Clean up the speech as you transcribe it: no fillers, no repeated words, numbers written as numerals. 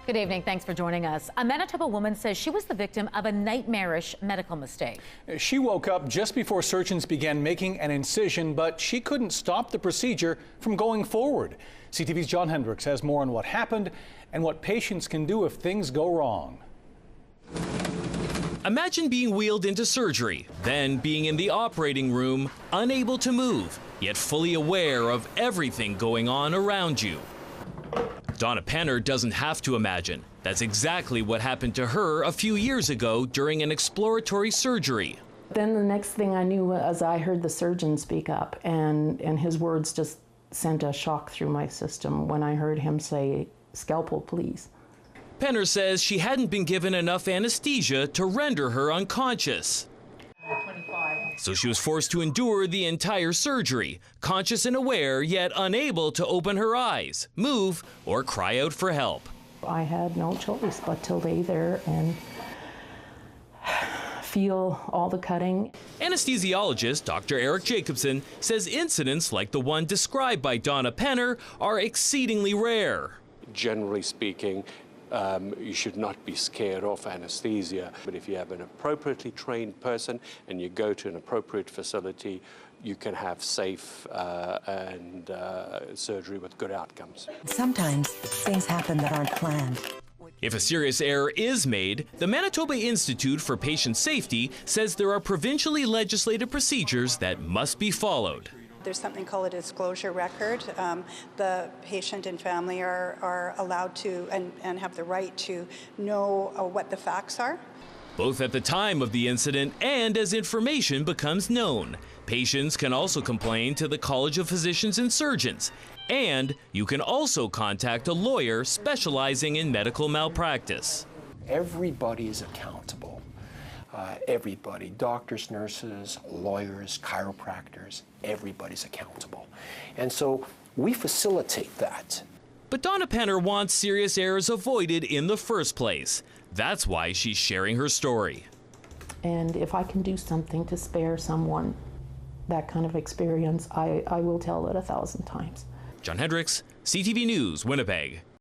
Good evening. Thanks for joining us. A Manitoba woman says she was the victim of a nightmarish medical mistake. She woke up just before surgeons began making an incision, but she couldn't stop the procedure from going forward. CTV's Jon Hendricks has more on what happened and what patients can do if things go wrong. Imagine being wheeled into surgery, then being in the operating room, unable to move, yet fully aware of everything going on around you. Donna Penner doesn't have to imagine. That's exactly what happened to her a few years ago during an exploratory surgery. Then the next thing I knew was I heard the surgeon speak up, and his words just sent a shock through my system when I heard him say, "Scalpel, please." Penner says she hadn't been given enough anesthesia to render her unconscious. So she was forced to endure the entire surgery, conscious and aware, yet unable to open her eyes, move, or cry out for help. I had no choice but to lay there and feel all the cutting. Anesthesiologist Dr. Eric Jacobson says incidents like the one described by Donna Penner are exceedingly rare. Generally speaking, you should not be scared off anesthesia, but if you have an appropriately trained person and you go to an appropriate facility, you can have safe surgery with good outcomes. Sometimes things happen that aren't planned. If a serious error is made, the Manitoba Institute for Patient Safety says there are provincially legislated procedures that must be followed. There's something called a disclosure record. The patient and family are allowed to and have the right to know what the facts are. Both at the time of the incident and as information becomes known. Patients can also complain to the College of Physicians and Surgeons. And you can also contact a lawyer specializing in medical malpractice. Everybody is accountable. Everybody, doctors, nurses, lawyers, chiropractors, everybody's accountable. And so we facilitate that. But Donna Penner wants serious errors avoided in the first place. That's why she's sharing her story. And if I can do something to spare someone that kind of experience, I will tell it 1,000 times. Jon Hendricks, CTV News, Winnipeg.